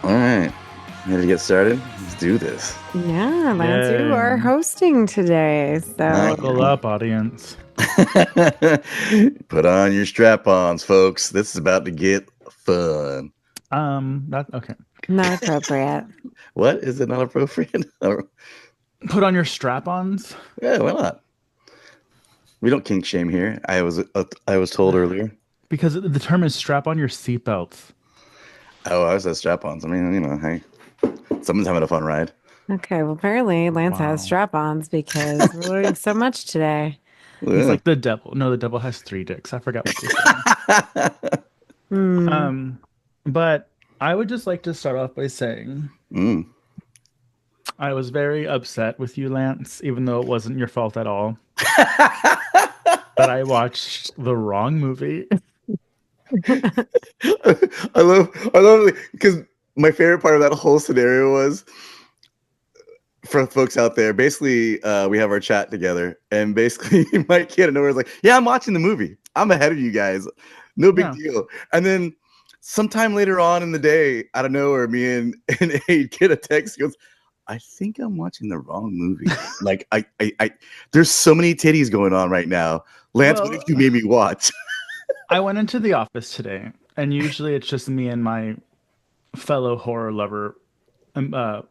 All right. Ready to get started? Let's do this. Yeah, Lance, you are hosting today. So Buckle up, audience. Put on your strap-ons, folks. This is about to get fun. That okay. not appropriate. What? Is it not appropriate? Put on your strap-ons. Yeah, why not? We don't kink shame here. I was told earlier. Because the term is strap on your seatbelts. Oh, I said strap-ons. I mean, hey, someone's having a fun ride. Okay, well, apparently Lance has strap-ons because we're learning so much today. He's like the devil. No, the devil has 3 dicks. I forgot what you said. But I would just like to start off by saying I was very upset with you, Lance, even though it wasn't your fault at all. But I watched the wrong movie. I love it because my favorite part of that whole scenario was, for folks out there, basically we have our chat together, and basically Mike out of nowhere is like, yeah, I'm watching the movie, I'm ahead of you guys, no big deal. And then sometime later on in the day, out of nowhere, me and Aid get a text. He goes, I think I'm watching the wrong movie. Like I there's so many titties going on right now. Lance, what if you made me watch? I went into the office today, and usually it's just me and my fellow horror lover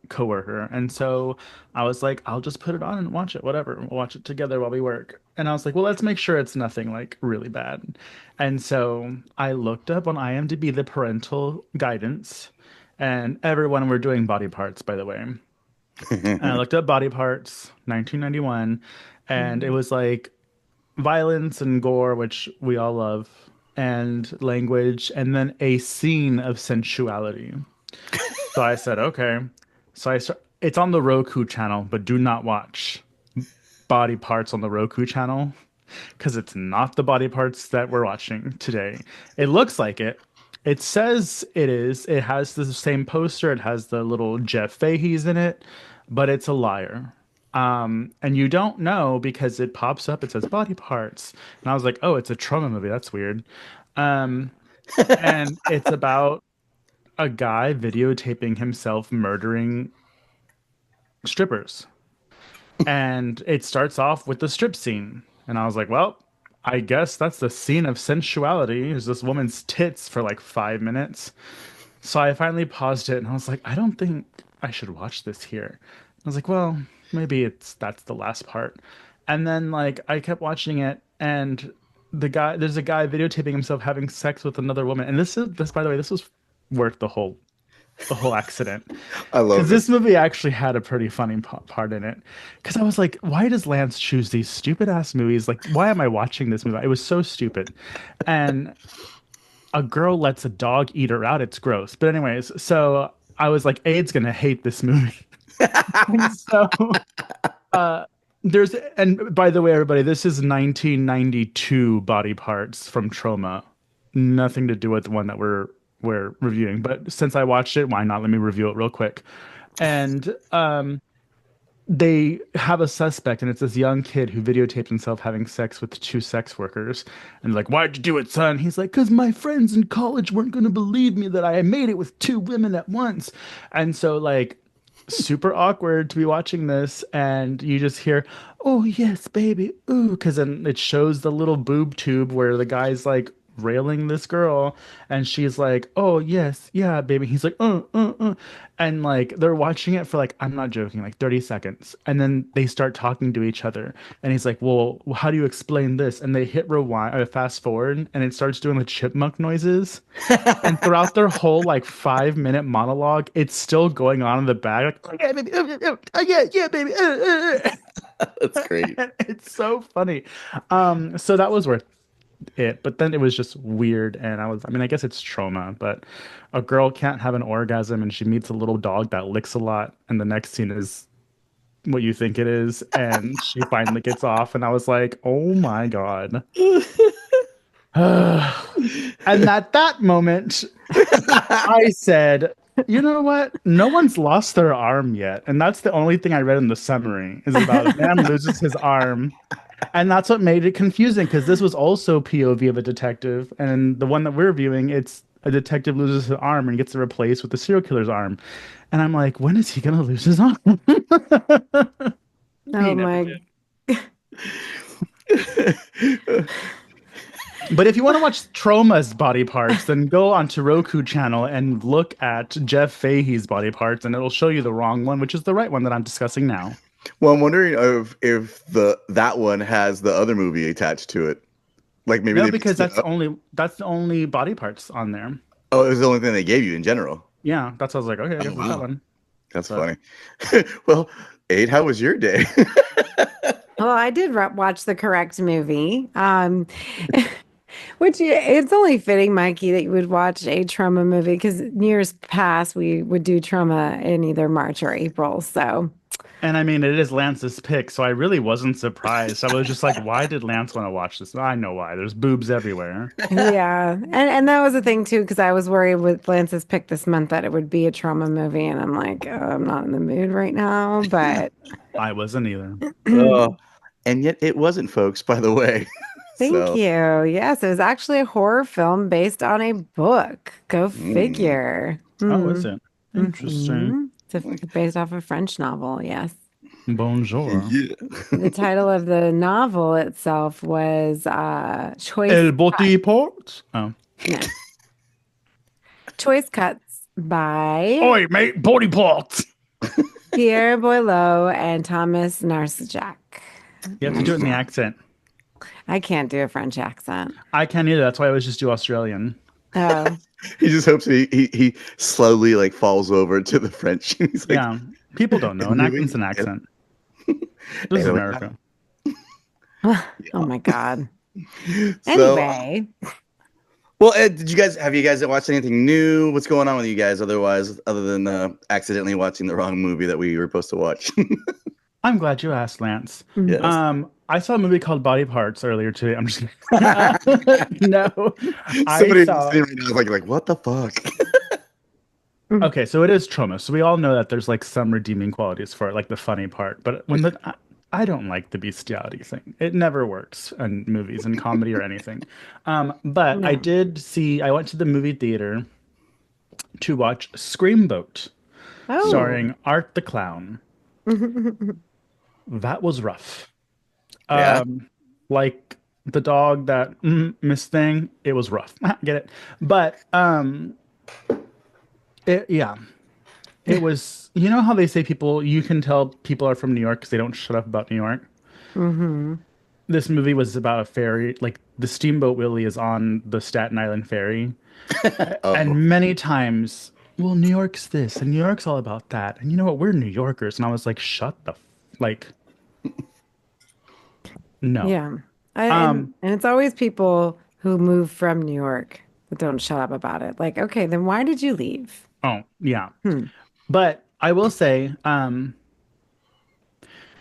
coworker, and so I was like, I'll just put it on and watch it, whatever, we'll watch it together while we work. And I was like, well, let's make sure it's nothing like really bad. And so I looked up on IMDb the parental guidance, and everyone, we're doing body parts, by the way. And I looked up body parts 1991, and it was like violence and gore, which we all love, and language, and then a scene of sensuality. So I said, okay. So it's on the Roku channel, but do not watch body parts on the Roku channel, because it's not the body parts that we're watching today. It looks like it. It says it is. It has the same poster. It has the little Jeff Fahey's in it, but it's a liar. And you don't know because it pops up. It says body parts. And I was like, oh, it's a Troma movie. That's weird. And it's about a guy videotaping himself murdering strippers. And it starts off with the strip scene. And I was like, well, I guess that's the scene of sensuality, is this woman's tits for like 5 minutes. So I finally paused it and I was like, I don't think I should watch this here. I was like, well, maybe that's the last part. And then like I kept watching it, and there's a guy videotaping himself having sex with another woman. And this by the way, this was worth the whole accident. I love it. Because this movie actually had a pretty funny part in it. Because I was like, why does Lance choose these stupid ass movies? Like, why am I watching this movie? It was so stupid. And a girl lets a dog eat her out. It's gross. But anyways, so I was like, Aid's gonna hate this movie. And so and by the way, everybody, this is 1992 body parts from Troma. Nothing to do with the one that we're reviewing, but since I watched it, why not? Let me review it real quick. And they have a suspect, and it's this young kid who videotaped himself having sex with 2 sex workers. And like, why'd you do it, son? He's like, because my friends in college weren't going to believe me that I made it with 2 women at once. And so like, super awkward to be watching this, and you just hear, oh yes, baby, ooh, because then it shows the little boob tube where the guy's like railing this girl, and she's like, oh yes, yeah, baby. He's like, and like they're watching it for like, I'm not joking, like 30 seconds, and then they start talking to each other, and he's like, well, how do you explain this? And they hit rewind, fast forward, and it starts doing the chipmunk noises. And throughout their whole like 5-minute monologue, it's still going on in the back, like, yeah, baby, yeah, baby. That's great. It's so funny. So that was worth it, but then it was just weird, and I guess it's Troma, but a girl can't have an orgasm, and she meets a little dog that licks a lot, and the next scene is what you think it is, and she finally gets off, and I was like, oh my god. And at that moment, I said, you know what? No one's lost their arm yet. And that's the only thing I read in the summary, is about a man loses his arm. And that's what made it confusing, because this was also POV of a detective. And the one that we're viewing, it's a detective loses his arm and gets it replaced with the serial killer's arm. And I'm like, when is he gonna lose his arm? Oh my. But if you want to watch Troma's body parts, then go onto Roku channel and look at Jeff Fahey's body parts, and it'll show you the wrong one, which is the right one that I'm discussing now. Well, I'm wondering if that one has the other movie attached to it. Like maybe No, they because mixed it up. that's the only body parts on there. Oh, it was the only thing they gave you in general. Yeah, that's what I was like, okay, I guess Oh, it's that wow. one. That's But- funny. Well, Aid, how was your day? Well, I did watch the correct movie. Which it's only fitting, Mikey, that you would watch a trauma movie because years past we would do trauma in either March or April. So And I mean, it is Lance's pick, so I really wasn't surprised. I was just like, why did Lance want to watch this? I know why. There's boobs everywhere. yeah, and that was a thing too because I was worried with Lance's pick this month that it would be a trauma movie, and I'm like, oh, I'm not in the mood right now. But I wasn't either. Oh, and yet it wasn't, folks, by the way. thank So, you. Yes, it was actually a horror film based on a book. Go figure. Oh, is it? Interesting. It's based off a French novel. Yes. Bonjour. yeah. The title of the novel itself was Choice El Body Port. Oh. no. Choice Cuts by Oi, mate, body parts. Pierre Boileau and Thomas Narcejac. You have to do it in the accent. I can't do a French accent. I can't either. That's why I always just do Australian. Oh, He just hopes he slowly like falls over to the French. He's like, Yeah. People don't know. An Moving- accent's an accent. This is Anyway. America. oh my God. So, Anyway, well, Ed, have you guys watched anything new? What's going on with you guys otherwise, other than accidentally watching the wrong movie that we were supposed to watch? I'm glad you asked, Lance. Yes. I saw a movie called Body Parts earlier today. I'm just no. I Somebody saw. sitting right now is like, what the fuck? Okay, so it is trauma. So we all know that there's like some redeeming qualities for it, like the funny part. But when I don't like the bestiality thing. It never works in movies and comedy or anything. But I did see. I went to the movie theater to watch Screamboat, oh, starring Art the Clown. That was rough. Yeah. Like the dog that Miss Thing, it was rough. Get it? But yeah, it was. You know how they say people, you can tell people are from New York because they don't shut up about New York. This movie was about a ferry. Like the Steamboat Willie is on the Staten Island ferry, Oh. and many times, well, New York's this and New York's all about that, and you know what? We're New Yorkers, and I was like, shut the like. No. yeah. And it's always people who move from New York that don't shut up about it. Like, okay, then why did you leave? Oh, yeah. But I will say,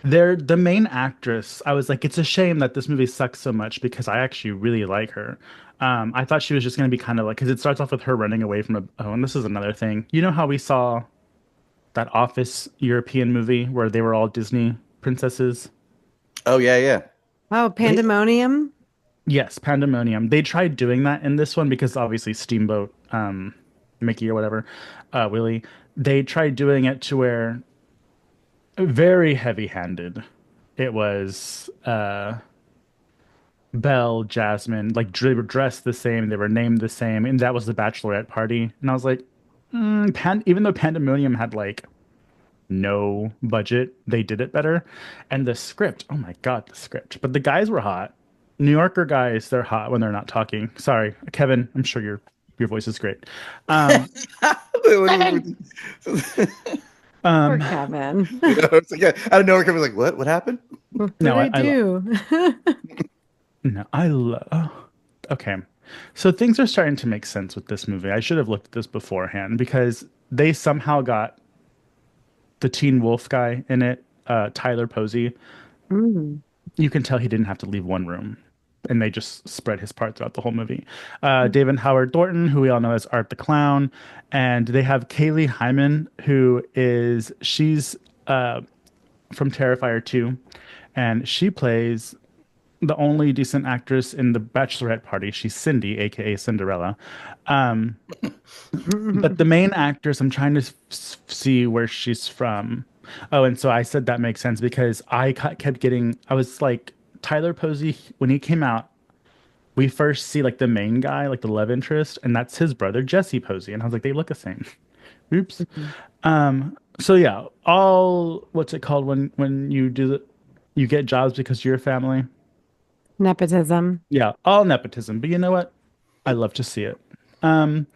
the main actress, I was like, it's a shame that this movie sucks so much because I actually really like her. I thought she was just going to be kind of like, because it starts off with her running away from and this is another thing. You know how we saw that Office European movie where they were all Disney princesses? Oh yeah, yeah. Oh, Pandemonium. Yes, Pandemonium. They tried doing that in this one because obviously Steamboat, Mickey or whatever, Willie, they tried doing it to where very heavy-handed. It was Belle, Jasmine, like they were dressed the same, they were named the same, and that was the bachelorette party. And I was like, even though Pandemonium had like no budget, they did it better. And the script, oh my God, the script. But the guys were hot. New Yorker guys, they're hot when they're not talking. Sorry, Kevin, I'm sure your voice is great. Poor Kevin. It's like, yeah, out of nowhere, Kevin's like, "What? What happened?" What No, did I do? No, I love. Okay. So things are starting to make sense with this movie. I should have looked at this beforehand because they somehow got the Teen Wolf guy in it, Tyler Posey. You can tell he didn't have to leave one room, and they just spread his part throughout the whole movie. David Howard Thornton, who we all know as Art the Clown, and they have Kaylee Hyman, she's from Terrifier 2, and she plays the only decent actress in the bachelorette party. She's Cindy, aka Cinderella. Um, but the main actress, I'm trying to see where she's from. Oh, and so I said that makes sense because kept getting. I was like Tyler Posey when he came out. We first see like the main guy, like the love interest, and that's his brother Jesse Posey, and I was like, they look the same. Oops. So yeah, all what's it called when you get jobs because you're a family. Nepotism. Yeah, all nepotism. But you know what? I love to see it. Um,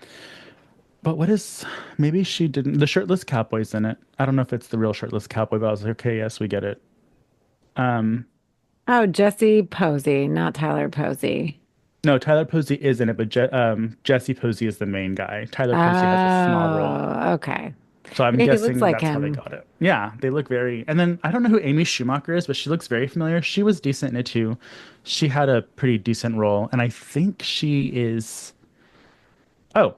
but what is maybe she didn't the shirtless cowboy's in it. I don't know if it's the real shirtless cowboy, but I was like, okay, yes, we get it. Um, Oh, Jesse Posey, not Tyler Posey. no, Tyler Posey is in it, but Jesse Posey is the main guy. Tyler Posey has a small role. Oh, okay. So I'm Yeah, he looks guessing like that's how they him. got it. Yeah, they look very. And then I don't know who Amy Schumacher is, but she looks very familiar. She was decent in it too. She had a pretty decent role, and I think she is. Oh,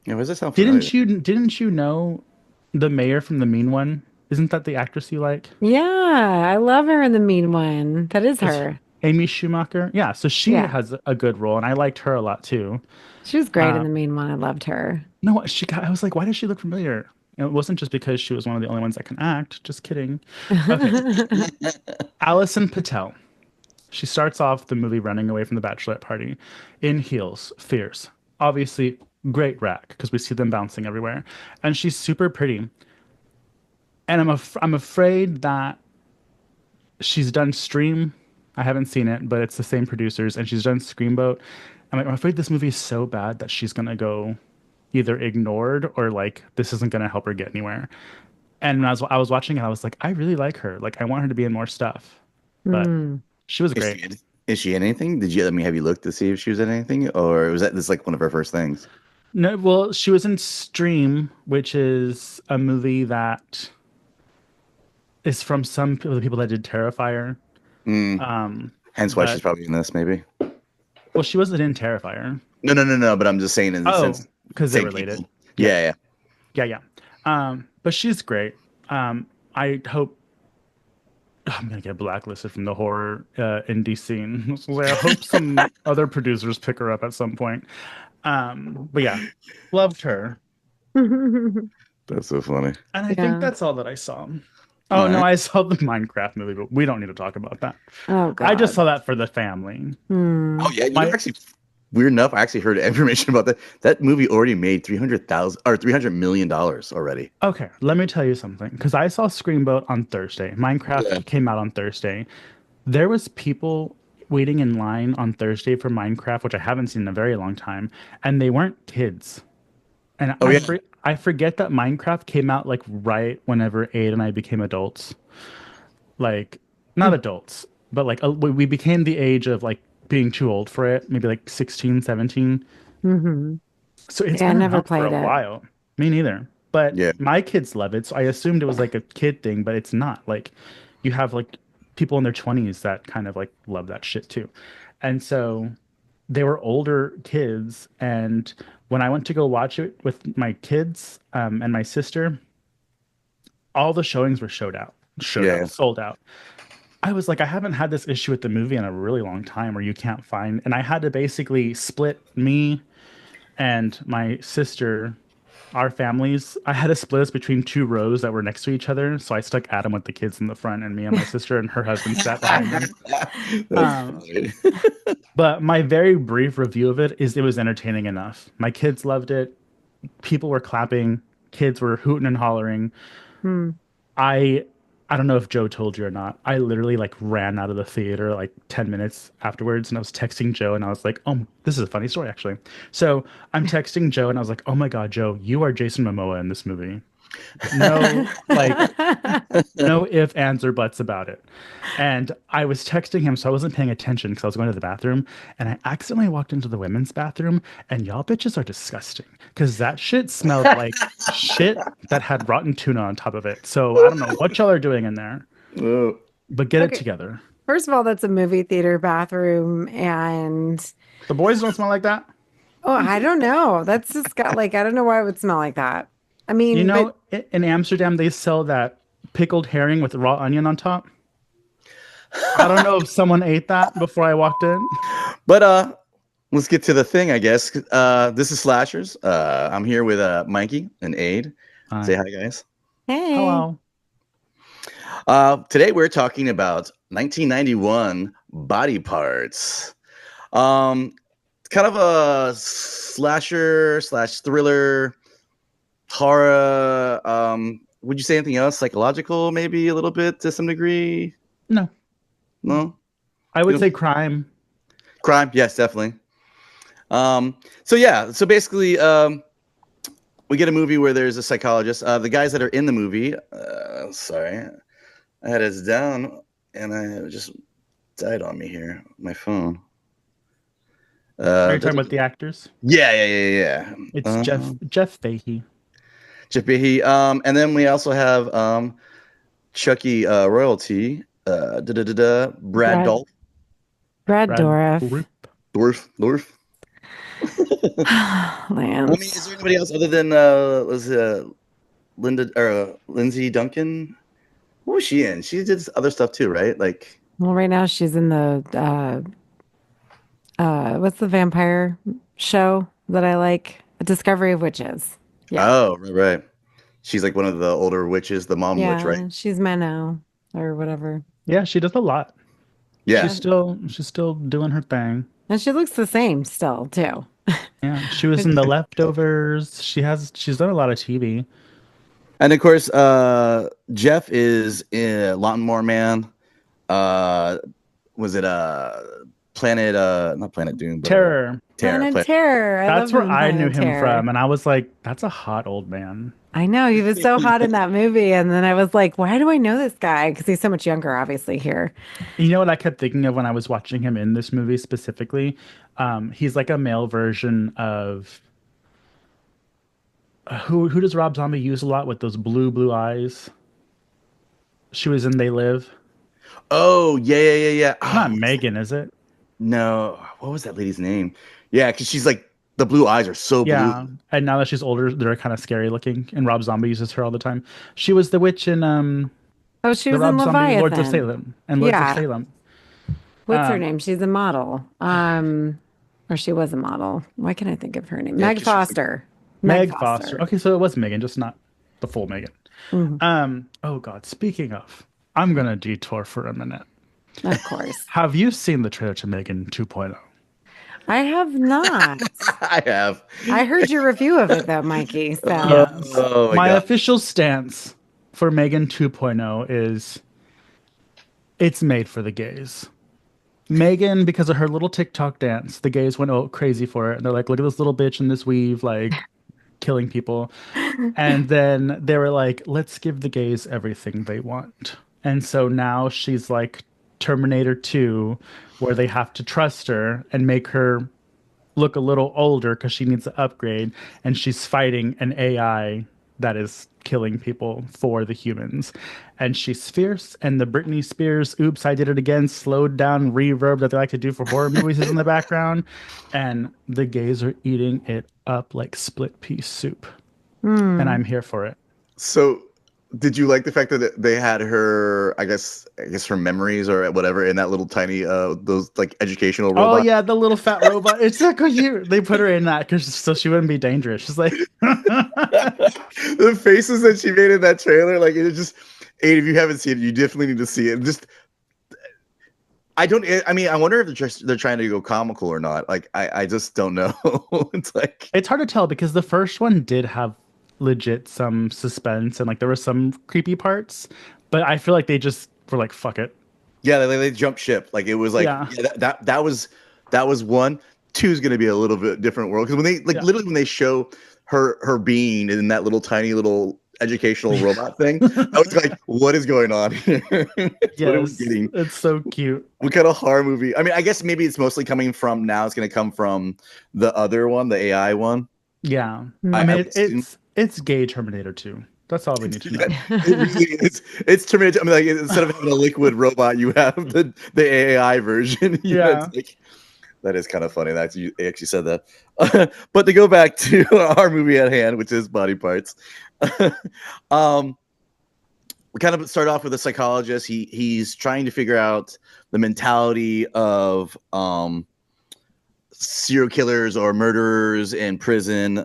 Yeah, why does that sound familiar? didn't you know the mayor from the Mean One? Isn't that the actress you like? Yeah, I love her in the mean one. That is Is her. Amy Schumacher? Yeah, so she Yeah. has a good role, and I liked her a lot too. She was great in the mean one. I loved her. No, she got. I was like, why does she look familiar? And it wasn't just because she was one of the only ones that can act. Just kidding. Okay, Alison Patel. She starts off the movie running away from the bachelorette party in heels, fierce. Obviously, great rack because we see them bouncing everywhere. And she's super pretty. And I'm afraid that she's done Stream. I haven't seen it, but it's the same producers, and she's done Screamboat. I'm afraid this movie is so bad that she's gonna go either ignored or like this isn't gonna help her get anywhere. And when I was watching it, I was like, I really like her. Like I want her to be in more stuff. But Hmm. she was Is great. she in, is she in anything? Did you? I mean, have you looked to see if she was in anything, or was that this like one of her first things? No, well, she was in Stream, which is a movie that is from some of the people that did Terrifier. Mm, Um, hence why she's but probably in this, maybe. well, she wasn't in Terrifier. No. But I'm just saying in the Oh, sense, because they're same related. people. Yeah, Yeah, yeah. yeah, yeah. But she's great. I hope I'm gonna get blacklisted from the horror indie scene. So I hope some other producers pick her up at some point. But yeah, loved her. That's so funny. And I think Yeah. that's all that I saw. All Oh no, right. I saw the Minecraft movie, but we don't need to talk about that. Oh I just God. saw that for the family. Oh Hmm. yeah, you know, My actually, weird enough, I actually heard information about that. That movie already made 300,000 or $300 million already. Okay, let me tell you something. Because I saw Screamboat on Thursday. Yeah. Minecraft came out on Thursday. There was people waiting in line on Thursday for Minecraft, which I haven't seen in a very long time, and they weren't kids. And Oh yeah. I forget that Minecraft came out like right whenever Aid and I became adults. Like not adults, but like we became the age of like being too old for it, maybe like 16, 17. Hmm. So it's Yeah, I been never around for played a it. while. Me neither. But Yeah. my kids love it, so I assumed it was like a kid thing, but it's not. Like you have like people in their 20s that kind of like love that shit too. And so they were older kids, and when I went to go watch it with my kids and my sister, all the showings were Yeah. sold out. I was like, I haven't had this issue with the movie in a really long time where you can't find, and I had to basically split me and my sister, our families. I had to split us between two rows that were next to each other. So I stuck Adam with the kids in the front, and me and my sister and her husband sat behind me. That's Um, funny. but my very brief review of it is it was entertaining enough. My kids loved it. People were clapping. Kids were hooting and hollering. Hmm. I I don't know if Joe told you or not. I literally like ran out of the theater like 10 minutes afterwards and I was texting Joe and I was like, "Oh, this is a funny story actually." So, I'm texting Joe and I was like, "Oh my God, Joe, you are Jason Momoa in this movie." No, like no ifs, ands, or buts about it. And I was texting him, so I wasn't paying attention because I was going to the bathroom. And I accidentally walked into the women's bathroom, and y'all bitches are disgusting because that shit smelled like shit that had rotten tuna on top of it. So I don't know what y'all are doing in there, Oh, but get it Okay. together. First of all, that's a movie theater bathroom, and The boys don't smell like that. oh, I don't know. That's just got like I don't know why it would smell like that. I You mean, but know, in Amsterdam, they sell that pickled herring with raw onion on top. I don't know if someone ate that before I walked in. But let's get to the thing, I guess. This is Slashers. I'm here with Mikey and Aid. Hi. Say hi, guys. Hey. Hello. Today we're talking about 1991 Body Parts. It's kind of a slasher / thriller horror. Would you say anything else? Psychological, maybe a little bit to some degree? No. No? I would say crime. Crime, yes, definitely. So basically, we get a movie where there's a psychologist. The guys that are in the movie, sorry, I had it down and I just died on me here. My phone. Are you talking about the actors? Yeah. It's Jeff Fahey. Jeff Fahey. And then we also have Chucky Royalty. Brad Dolph. Brad Dourif. Dourif. Lance. I mean, is there anybody else other than Lindsay Duncan? What was she in? She did other stuff too, right? Like, Well, right now she's in the what's the vampire show that I like? A Discovery of Witches. Yeah. oh, right. She's like one of the older witches, the mom witch, right? She's Menno or whatever. Yeah, she does a lot. Yeah. She's still doing her thing. And she looks the same still, too. Yeah, she was in The Leftovers. She's done a lot of TV. And of course, Jeff is in Lawnmower Man. Was it Planet? Not Planet Doom, but Terror. Planet Terror. That's where I knew him from, and I was like, "That's a hot old man." I know, he was so hot in that movie, and then I was like, "Why do I know this guy?" Because he's so much younger, obviously. Here, you know what I kept thinking of when I was watching him in this movie specifically? He's like a male version of who does Rob Zombie use a lot with those blue eyes? She was in They Live. Oh yeah. Not Megan, is it? No, what was that lady's name? Yeah, because she's like the blue eyes are so blue. And now that she's older, they're kind of scary looking. And Rob Zombie uses her all the time. She was the witch in she was Rob in Zombie Leviathan. Lords of Salem and Lords of Salem. What's her name? She's a model. Or she was a model. Why can't I think of her name? Yeah, Meg Foster. Meg Foster. Okay, so it was Megan, just not the full Megan. Mm-hmm. Oh God. Speaking of, I'm gonna detour for a minute. Of course. Have you seen the trailer to Megan 2.0? I have not. I have. I heard your review of it though, Mikey. So Yes. Oh my God. official stance for Megan 2.0 is it's made for the gays. Megan, because of her little TikTok dance, the gays went crazy for it. And they're like, look at this little bitch in this weave, like killing people. And then they were like, let's give the gays everything they want. And so now she's like Terminator 2, where they have to trust her and make her look a little older because she needs to upgrade. And she's fighting an AI that is killing people for the humans. And she's fierce. And the Britney Spears, oops, I did it again, slowed down reverb that they like to do for horror movies is in the background. And the gays are eating it up like split pea soup. And I'm here for it. So, did you like the fact that they had her? I guess her memories or whatever in that little tiny those like educational robot. Oh yeah, the little fat robot. It's like they put her in that so she wouldn't be dangerous. She's like the faces that she made in that trailer, like it just. Aid, if you haven't seen it, you definitely need to see it. I wonder if they're trying to go comical or not. Like I just don't know. It's hard to tell because the first one did have legit some suspense and like there were some creepy parts, but I feel like they just were like, fuck it. Yeah, they jumped ship. Like it was like that was one. 2 is gonna be a little bit different world because when they literally when they show her being in that little tiny little educational robot thing, I was like, what is going on here? Yes, what are we getting? It's so cute. What kind of horror movie? I mean, I guess maybe it's mostly coming from now. It's gonna come from the other one, the AI one. Yeah, I mean it's gay Terminator 2. That's all we need to know. It's Terminator. I mean, like instead of having a liquid robot, you have the AI version. Yeah, that is kind of funny that you actually said that. But to go back to our movie at hand, which is Body Parts. we kind of start off with a psychologist. He's trying to figure out the mentality of serial killers or murderers in prison.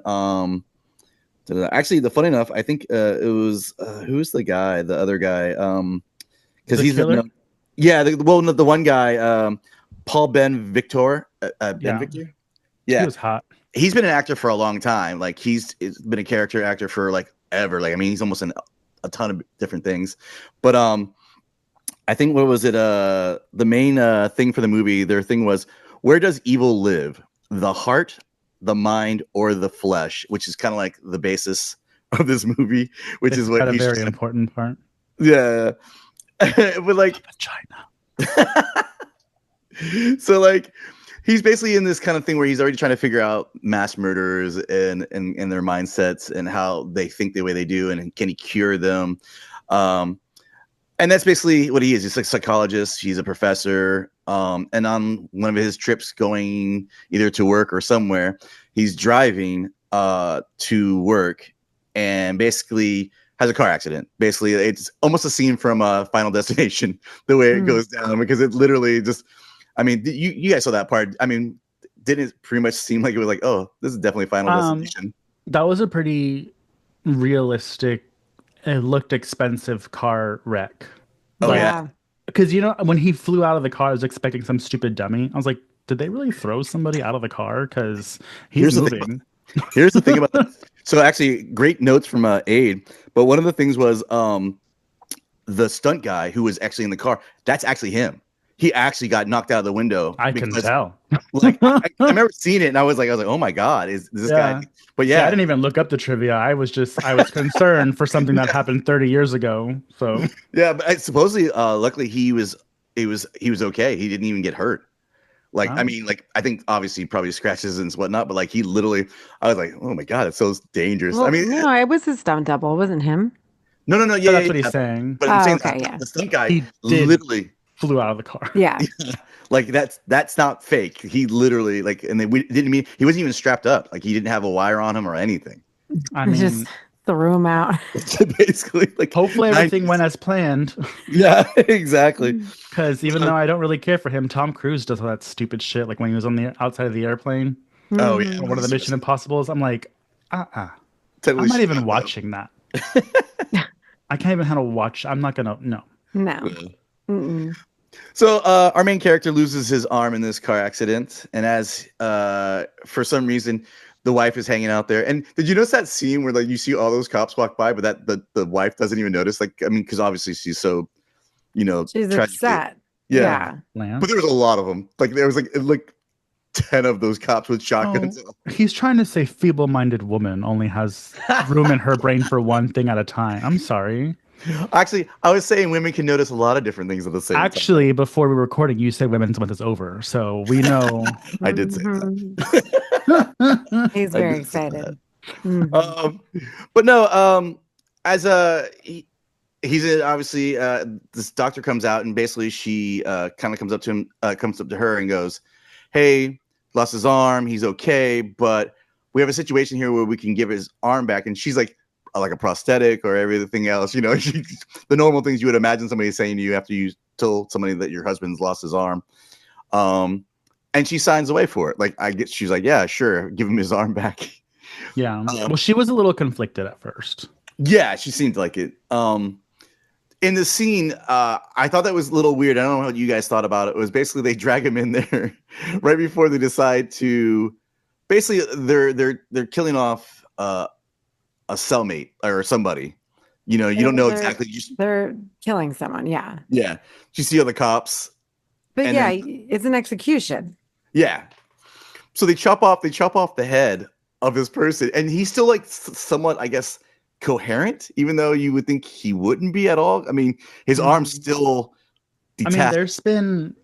Actually, the funny enough, I think it was who's the guy, the other guy, because The he's killer? the one guy, Paul Ben Victor, Ben Yeah. Victor. He Yeah, was hot. he's been an actor for a long time. Like he's been a character actor for like ever. Like I mean, he's almost in a ton of different things. But I think what was it? The main thing for the movie, their thing was, where does evil live? The heart, the mind, or the flesh? Which is kind of like the basis of this movie. Which It's is what got a he's very just, important part. yeah. But like China. so like he's basically in this kind of thing where he's already trying to figure out mass murderers and their mindsets and how they think the way they do, and can he cure them. And that's basically what he is. He's a psychologist. He's a professor. And on one of his trips going either to work or somewhere, he's driving to work and basically has a car accident. Basically, it's almost a scene from Final Destination, the way it goes down, because it literally just, I mean, you guys saw that part. I mean, didn't it pretty much seem like it was like, oh, this is definitely Final Destination? That was a pretty realistic, it looked expensive car wreck. Oh, yeah. Because, you know, when he flew out of the car, I was expecting some stupid dummy. I was like, did they really throw somebody out of the car? Because he's moving. Here's the thing about this. So actually, great notes from Aid. But one of the things was the stunt guy who was actually in the car. That's actually him. He actually got knocked out of the window. I can tell. Like I remember seeing it, and I was like, oh my god, is this guy? But yeah, I didn't even look up the trivia. I was concerned for something that happened 30 years ago. So yeah, but supposedly, luckily he was okay. He didn't even get hurt. Like, I mean, like, I think obviously probably scratches and whatnot, but like he literally, I was like, oh my god, it's so dangerous. Well, I mean, no, it was his stunt double, it wasn't him. no, yeah, that's what he's saying. But I'm saying okay, the stunt guy he literally flew out of the car. Yeah. Like that's not fake. He literally like, and we didn't mean he wasn't even strapped up. Like he didn't have a wire on him or anything. I mean, just threw him out. Basically, like hopefully everything went as planned. Yeah, exactly. Because even though I don't really care for him, Tom Cruise does all that stupid shit. Like when he was on the outside of the airplane. Oh yeah, one of the Mission Impossibles. I'm like, totally I'm not even watching that. I can't even handle watch. I'm not gonna. No. Mm-mm. So our main character loses his arm in this car accident, and as for some reason the wife is hanging out there. And did you notice that scene where like you see all those cops walk by, but that the wife doesn't even notice? Like, I mean, because obviously she's so, you know, she's upset. Yeah. Lance? But there was a lot of them. Like there was like 10 of those cops with shotguns. Oh, he's trying to say feeble-minded woman only has room in her brain for one thing at a time. I'm sorry. Actually, I was saying women can notice a lot of different things at the same time. Actually, before we were recording, you said women's month is over, so we know. I did say that. He's very excited. But no, as he's obviously this doctor comes out, and basically she kind of comes up to her and goes, "Hey, lost his arm. He's okay, but we have a situation here where we can give his arm back." And she's like a prosthetic or everything else, you know, the normal things you would imagine somebody saying to you after you told somebody that your husband's lost his arm. And she signs away for it. Like, I guess she's like, yeah, sure, give him his arm back. Yeah. Well, she was a little conflicted at first. Yeah, she seemed like it. In the scene, I thought that was a little weird. I don't know what you guys thought about it. It was basically they drag him in there right before they decide to. Basically, they're killing off a cellmate or somebody. You know, you don't know exactly. They're killing someone. Yeah. Yeah. You see all the cops. But yeah, it's an execution. Yeah. So they chop off the head of this person, and he's still like somewhat, I guess, coherent, even though you would think he wouldn't be at all. I mean, his arm's still detached. I mean,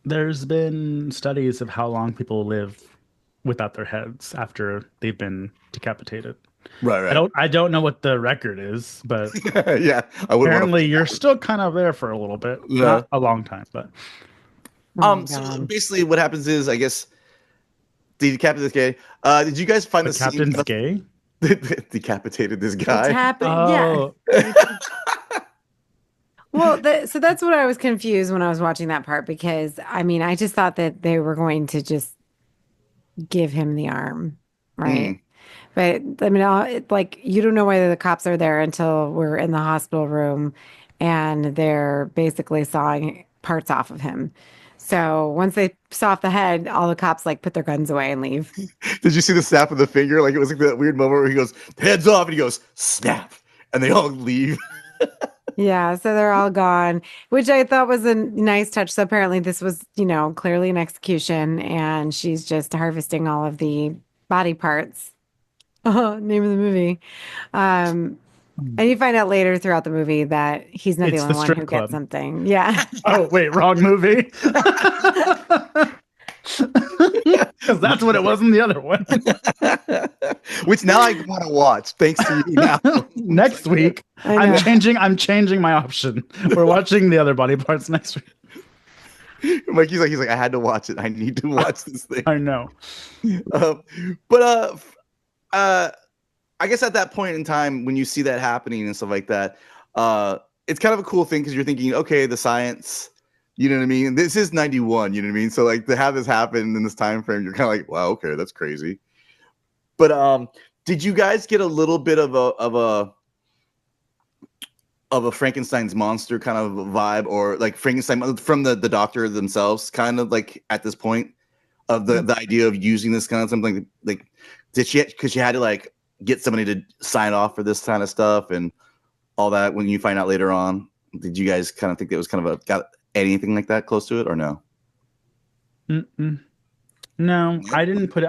there's been studies of how long people live without their heads after they've been decapitated. Right. I don't know what the record is, but yeah, apparently you're still kind of there for a little bit, not a long time, but so basically what happens is, I guess, they decapitated this guy. Did you guys find the captain's gay? Decapitated this guy. Yeah. Well, so that's what I was confused when I was watching that part because I mean, I just thought that they were going to just give him the arm, right? Mm. But I mean, like you don't know whether the cops are there until we're in the hospital room and they're basically sawing parts off of him. So once they saw off the head, all the cops like put their guns away and leave. Did you see the snap of the finger? Like it was like that weird moment where he goes, heads off, and he goes, snap. And they all leave. Yeah, so they're all gone, which I thought was a nice touch. So apparently this was, clearly an execution and she's just harvesting all of the body parts. Name of the movie. Um, and you find out later throughout the movie that he's not the It's only the one who strip gets club. something. Yeah. Oh, wait, wrong movie. Because that's what it was in the other one. Which now I want to watch, thanks to you now. Next week, I I'm know. changing my option. We're watching the other body parts next week. Like he's like, I had to watch it. I need to watch this thing. I know. But I guess at that point in time, when you see that happening and stuff like that, it's kind of a cool thing because you're thinking, okay, the science, you know what I mean? This is 91, you know what I mean? So like to have this happen in this time frame, you're kind of like, wow, okay, that's crazy. But did you guys get a little bit of a Frankenstein's monster kind of vibe, or like Frankenstein from the doctor themselves, kind of like at this point of the idea of using this kind of something like did she, because she had to like get somebody to sign off for this kind of stuff and all that when you find out later on? Did you guys kind of think it was kind of got anything like that close to it or no? Mm-mm. No, I didn't put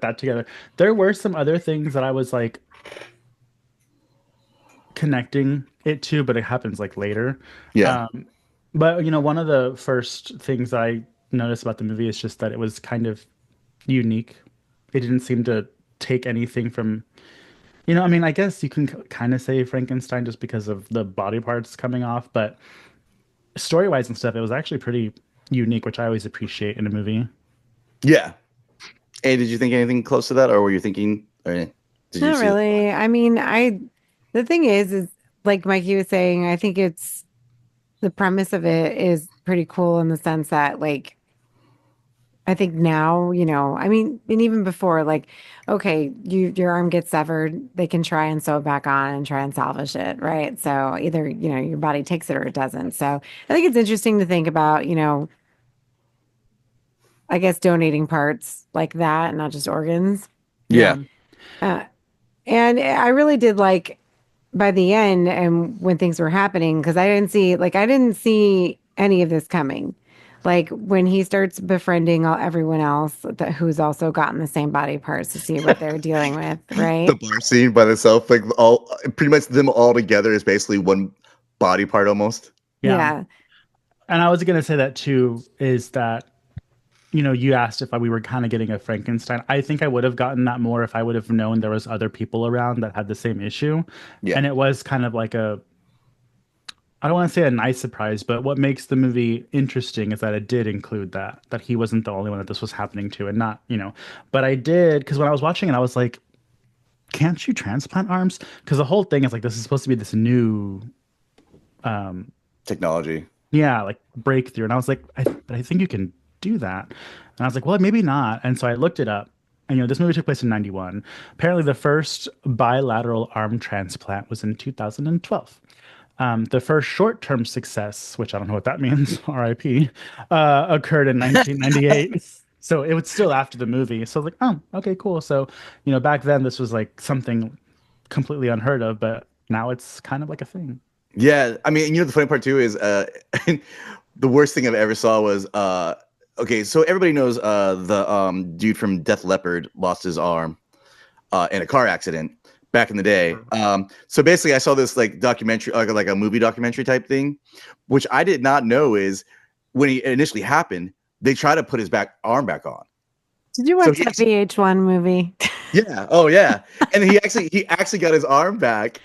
that together. There were some other things that I was like connecting it to, but it happens like later. Yeah. But one of the first things I noticed about the movie is just that it was kind of unique. It didn't seem to take anything from, I mean, I guess you can kind of say Frankenstein just because of the body parts coming off, but story-wise and stuff, it was actually pretty unique, which I always appreciate in a movie. Yeah. Hey, did you think anything close to that, or were you thinking, or did you Not see really. I mean, the thing is like Mikey was saying, I think it's the premise of it is pretty cool in the sense that like I think now, I mean, and even before, like, okay, your arm gets severed, they can try and sew it back on and try and salvage it, right? So either, your body takes it or it doesn't. So I think it's interesting to think about, I guess donating parts like that, not just organs. Yeah. Uh, and I really did like by the end and when things were happening, because I didn't see any of this coming. Like when he starts befriending everyone else who's also gotten the same body parts to see what they're dealing with, right? The bar scene by itself, like all pretty much them all together is basically one body part almost. Yeah. And I was going to say that too, is that, you asked if we were kind of getting a Frankenstein. I think I would have gotten that more if I would have known there was other people around that had the same issue. Yeah. And it was kind of like I don't want to say a nice surprise, but what makes the movie interesting is that it did include that he wasn't the only one that this was happening to, and not, but I did, because when I was watching it, I was like, can't you transplant arms? Because the whole thing is like, this is supposed to be this new technology. Yeah, like breakthrough. And I was like, but I think you can do that. And I was like, well, maybe not. And so I looked it up. And this movie took place in 91. Apparently the first bilateral arm transplant was in 2012. The first short-term success, which I don't know what that means, RIP, occurred in 1998. So it was still after the movie. So I was like, oh, okay, cool. So, back then this was like something completely unheard of, but now it's kind of like a thing. Yeah, I mean, the funny part too is the worst thing I've ever saw was okay, so everybody knows the dude from Def Leppard lost his arm in a car accident back in the day. So basically I saw this like documentary, like a movie documentary type thing, which I did not know is when it initially happened, they try to put his arm back on. Did you watch that VH1 movie? Yeah. Oh yeah. And he actually got his arm back,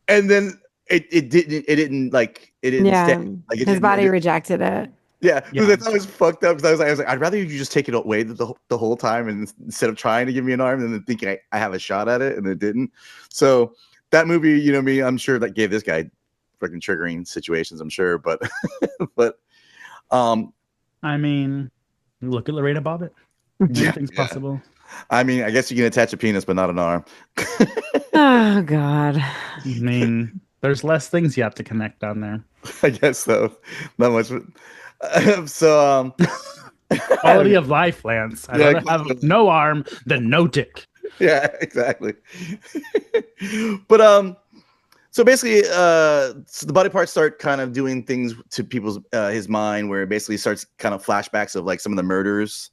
and then it didn't Yeah, stay. Like his body rejected it. Yeah, because I was fucked up because I was like, I'd rather you just take it away the whole time, and instead of trying to give me an arm and then thinking I have a shot at it, and it didn't. So that movie, me, I'm sure that gave this guy freaking triggering situations, I'm sure. But but um I mean, look at Lorena Bobbitt. yeah, Anything's yeah. possible. I mean, I guess you can attach a penis, but not an arm. Oh God. I mean, there's less things you have to connect down there. I guess so. Not much. So Quality of life, Lance. I'd yeah, rather have no arm than no dick. yeah, exactly. But so basically, so the body parts start kind of doing things to people's his mind, where it basically starts kind of flashbacks of like some of the murders.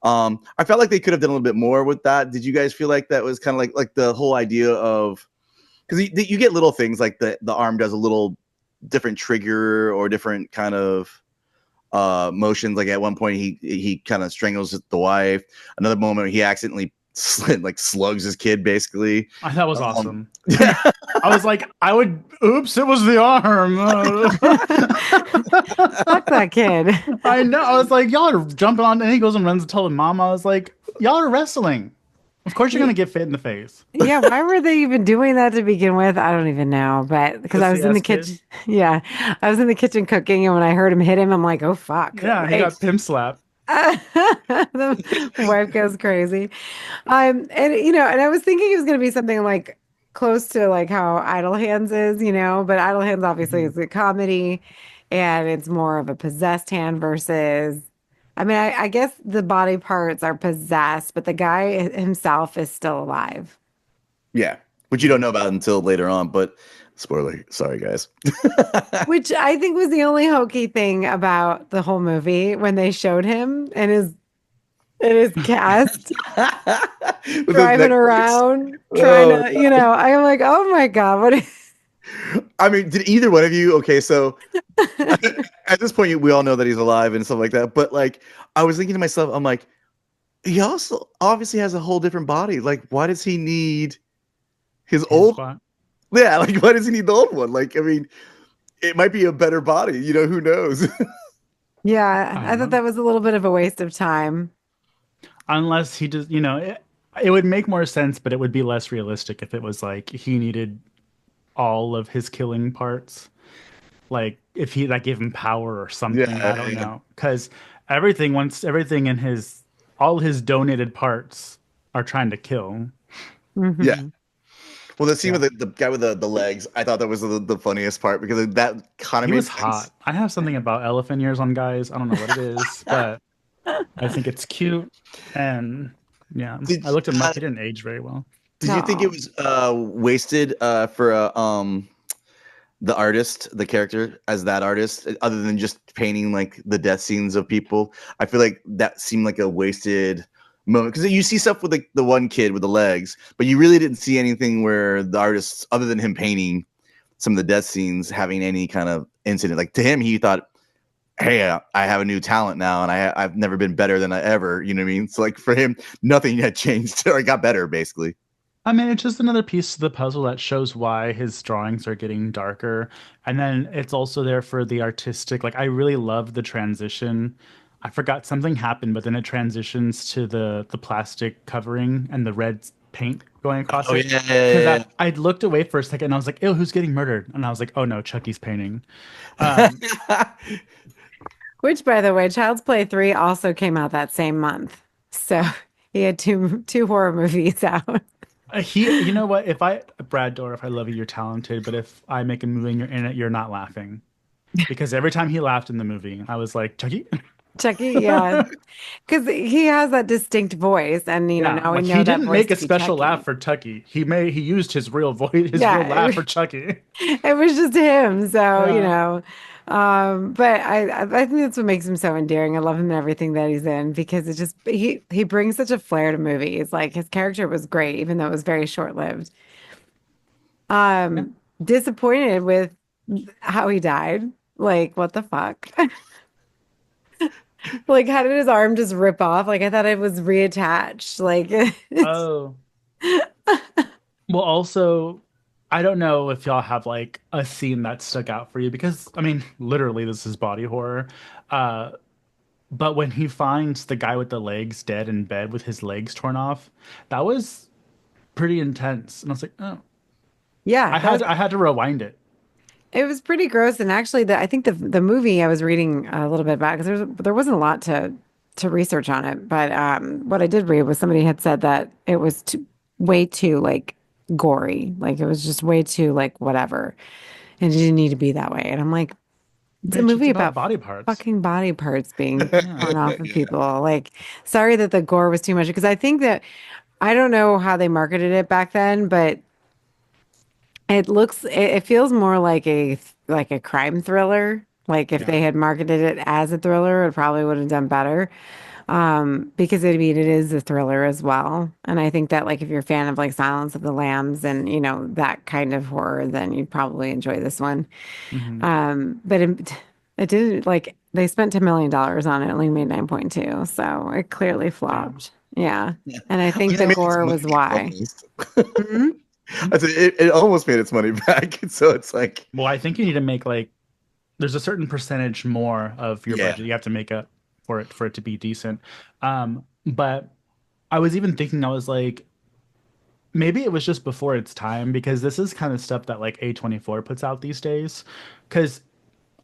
I felt like they could have done a little bit more with that. Did you guys feel like that was kind of like the whole idea of, because you get little things like the arm does a little different trigger or different kind of motions. Like at one point he kind of strangles the wife. Another moment he accidentally slugs his kid basically. I thought it was awesome. Yeah. I was like, oops, it was the arm. Fuck that kid. I know. I was like, y'all are jumping on, and he goes and runs and told him mom. I was like, y'all are wrestling. Of course you're gonna get fit in the face. Yeah, why were they even doing that to begin with? I don't even know. But because I was in the kitchen, yeah, I was in the kitchen cooking, and when I heard him hit him, I'm like, oh fuck. Yeah, he got pimp slapped. The wife goes crazy. And you know, and I was thinking it was gonna be something like close to like how Idle Hands is, you know, but Idle Hands obviously is a comedy, and it's more of a possessed hand versus. I mean, I guess the body parts are possessed, but the guy himself is still alive. Yeah, which you don't know about until later on, but spoiler, sorry guys. Which I think was the only hokey thing about the whole movie when they showed him and his cast driving around trying to, you know, I'm like, oh my God, what is I mean, did either one of you? Okay, so at this point, we all know that he's alive and stuff like that. But like, I was thinking to myself, I'm like, he also obviously has a whole different body. Like, why does he need his old? Spot. Yeah, like, why does he need the old one? Like, I mean, it might be a better body. You know, who knows? Yeah, I thought that was a little bit of a waste of time. Unless he just, you know, it would make more sense, but it would be less realistic if it was like he needed all of his killing parts. Like if he like gave him power or something, Yeah, I don't know. Because everything in all his donated parts are trying to kill. Mhm. Yeah. Well, the scene with the guy with the legs, I thought that was the funniest part because that kind of He made was sense. hot. I have something about elephant ears on guys. I don't know what it is, but I think it's cute. And yeah, I looked him up. He didn't age very well. Did you think it was wasted for the artist, the character as that artist, other than just painting like the death scenes of people? I feel like that seemed like a wasted moment because you see stuff with like the one kid with the legs, but you really didn't see anything where the artist, other than him painting some of the death scenes, having any kind of incident. Like to him, he thought, hey, I have a new talent now, and I've never been better than I ever. You know what I mean? So like for him, nothing had changed or got better, basically. I mean, it's just another piece of the puzzle that shows why his drawings are getting darker. And then it's also there for the artistic. Like, I really love the transition. I forgot something happened, but then it transitions to the plastic covering and the red paint going across it. Yeah. I looked away for a second and I was like, ew, who's getting murdered? And I was like, oh no, Chucky's painting. Which, by the way, Child's Play 3 also came out that same month. So he had two horror movies out. You know what? Brad Dourif, I love you, you're talented, but if I make a movie and you're in it, you're not laughing. Because every time he laughed in the movie, I was like, Chucky? Chucky, yeah. Because he has that distinct voice, and now we know he that didn't voice make a to be special Chucky. laugh for Chucky. He used his real voice, real laugh for Chucky. It was just him, so but I think that's what makes him so endearing. I love him in everything that he's in because it just he brings such a flair to movies. Like his character was great, even though it was very short lived. Disappointed with how he died. Like, what the fuck? Like, how did his arm just rip off? Like, I thought it was reattached. Like, Oh. Well, also, I don't know if y'all have like a scene that stuck out for you because I mean, literally, this is body horror. But when he finds the guy with the legs dead in bed with his legs torn off, that was pretty intense. And I was like, oh, yeah, I had to rewind it. It was pretty gross, and actually, I think the movie I was reading a little bit about because there wasn't a lot to research on it, but what I did read was somebody had said that it was way too like gory, like it was just way too like whatever, and it didn't need to be that way. And I'm like, it's a Bitch, it's movie about about body parts. fucking body parts being Yeah. torn off of Yeah. people. Like, sorry that the gore was too much because I think that I don't know how they marketed it back then, but it feels more like a crime thriller. Like if Yeah. they had marketed it as a thriller, it probably would have done better. Because I mean it is a thriller as well. And I think that like if you're a fan of like Silence of the Lambs and you know that kind of horror, then you'd probably enjoy this one. Hmm. But it didn't like they spent $10 million on it, only made 9.2, so it clearly Damn. flopped. Yeah. Yeah. And I I think mean, it the made its gore money was back why. almost. Mhm. I said it almost made its money back. So it's like, Well, I think you need to make like there's a certain percentage more of your yeah, budget you have to make up for it to be decent. But I was even thinking I was like maybe it was just before its time because this is kind of stuff that like A24 puts out these days. Because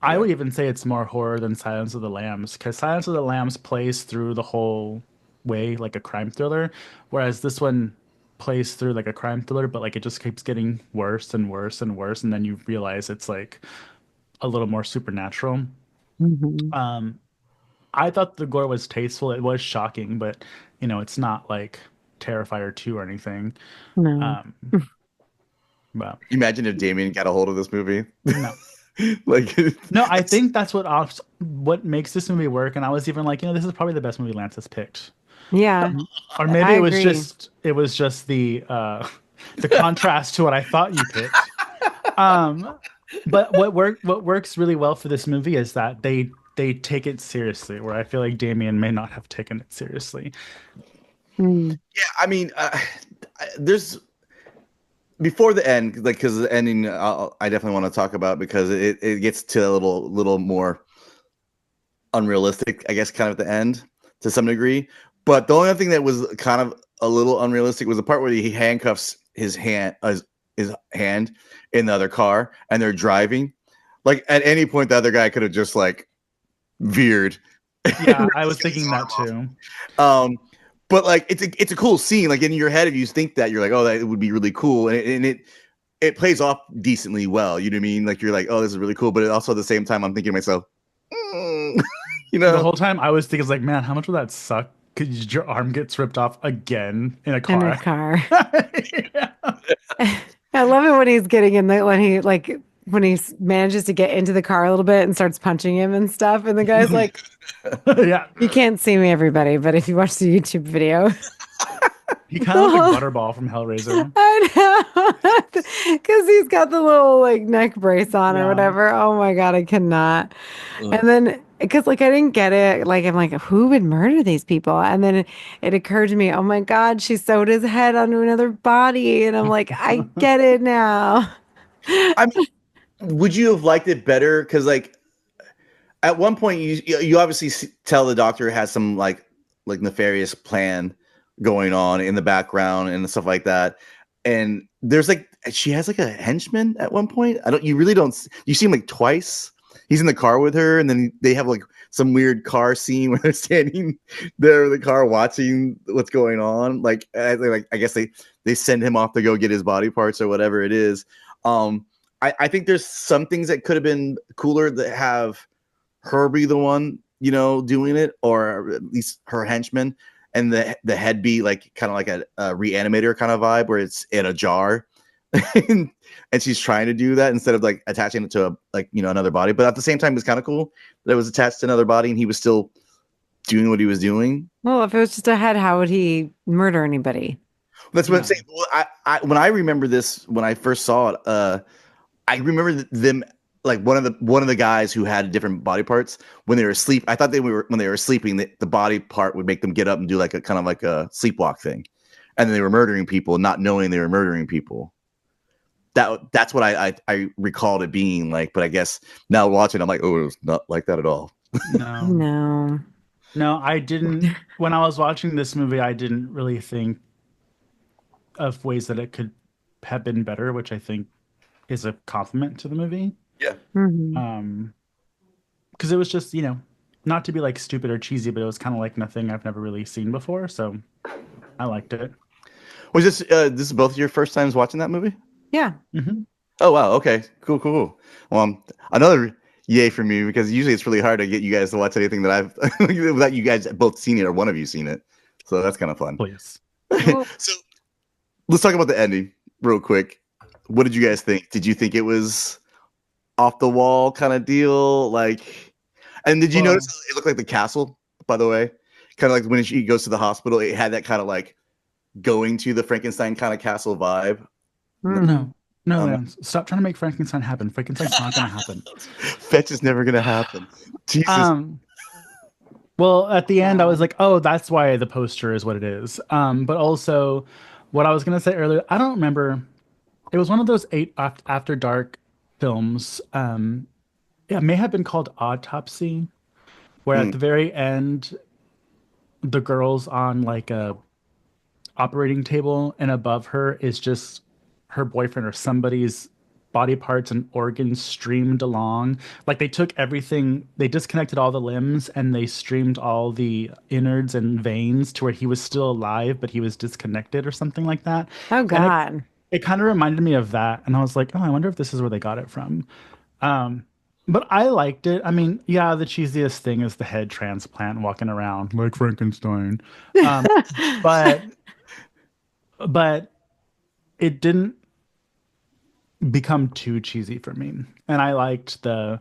I yeah, would even say it's more horror than Silence of the Lambs because Silence of the Lambs plays through the whole way like a crime thriller, whereas this one plays through like a crime thriller, but like it just keeps getting worse and worse and worse, and then you realize it's like a little more supernatural. Mhm. Um, I thought the gore was tasteful. It was shocking, but you know, it's not like Terrifier 2 or anything. No. Um, but imagine if Damien got a hold of this movie. no. Like, No, I think that's what makes this movie work. And I was even like, you know, this is probably the best movie Lance has picked. Yeah, Or maybe I agree. it was just the the contrast to what I thought you picked. Um, but what works really well for this movie is that they take it seriously, where I feel like Damien may not have taken it seriously. Mm. yeah, I mean, there's before the end, like, because the ending, I definitely want to talk about because it gets to a little more unrealistic, I guess, kind of at the end to some degree. But the only other thing that was kind of a little unrealistic was the part where he handcuffs his hand in the other car and they're driving. Like at any point, the other guy could have just like veered. Yeah, I was thinking that too. Um, but like it's a cool scene. Like in your head, if you think that, you're like, oh, that would be really cool, and it plays off decently well. You know what I mean? Like you're like, oh, this is really cool, but also at the same time, I'm thinking to myself, mm, you The know. whole time I was thinking, like, man, how much would that suck? Because your arm gets ripped off again in a In a car. car. Yeah. I love it when he's getting in the when he like when he manages to get into the car a little bit and starts punching him and stuff. And the guy's like, Yeah. "You can't see me, everybody, but if you watch the YouTube video, He the kind of looks whole like Butterball from Hellraiser. I know because he's got the little like neck brace on or Yeah. whatever. Oh my God, I cannot." Ugh. And then because like I didn't get it, like I'm like, who would murder these people? And then it occurred to me, oh my God, she sewed his head onto another body, and I'm like, I get it now. I mean, would you have liked it better? Because like at one point, you obviously tell the doctor has some like nefarious plan going on in the background and stuff like that. And there's like she has like a henchman at one point. I don't. You really don't. You see him like twice. He's in the car with her, and then they have like some weird car scene where they're standing there in the car watching what's going on. Like I guess they send him off to go get his body parts or whatever it is. I think there's some things that could have been cooler that have her be the one, you know, doing it, or at least her henchman, and the head be like kind of like a reanimator kind of vibe where it's in a jar, and she's trying to do that instead of like attaching it to a like you know another body. But at the same time, it's kind of cool that it was attached to another body and he was still doing what he was doing. Well, if it was just a head, how would he murder anybody? That's what I'm Yeah. saying. Well, when I remember this when I first saw it, I remember them like one of the guys who had different body parts when they were asleep. I thought when they were sleeping, the body part would make them get up and do like a kind of like a sleepwalk thing, and then they were murdering people, not knowing they were murdering people. That's what I recalled it being like. But I guess now watching, I'm like, oh, it's not like that at all. No. No. No, I didn't. When I was watching this movie, I didn't really think of ways that it could have been better, which I think is a compliment to the movie. Yeah. Mhm. Because it was just, not to be like stupid or cheesy, but it was kind of like nothing I've never really seen before. So I liked it. Was this is both your first times watching that movie? Yeah. Hmm. Oh wow, okay, cool. Well, another yay for me because usually it's really hard to get you guys to watch anything that I've without you guys both seen it or one of you seen it. So that's kind of fun. Please. Well, So let's talk about the ending real quick. What did you guys think? Did you think it was off the wall kind of deal? Like, and did you Well, notice it looked like the castle? By the way, kind of like when she goes to the hospital, it had that kind of like going to the Frankenstein kind of castle vibe. mhm. no, Um, Lance, stop trying to make Frankenstein happen. Frankenstein's not going to happen. Fetch is never gonna happen. Jesus. Um, well, at the end, I was like, oh, that's why the poster is what it is. But also, what I was going to say earlier, I don't remember. It was one of those after dark films. It may have been called Autopsy, where at Hmm. the very end, the girl's on like a operating table, and above her is just her boyfriend or somebody's body parts and organs streamed along. Like they took everything, they disconnected all the limbs and they streamed all the innards and veins to where he was still alive, but he was disconnected or something like that. Oh And God. it kind of reminded me of that. And I was like, oh, I wonder if this is where they got it from. Um, but I liked it. I mean, yeah, the cheesiest thing is the head transplant walking around like Frankenstein. Um, but but it didn't become too cheesy for me. And I liked the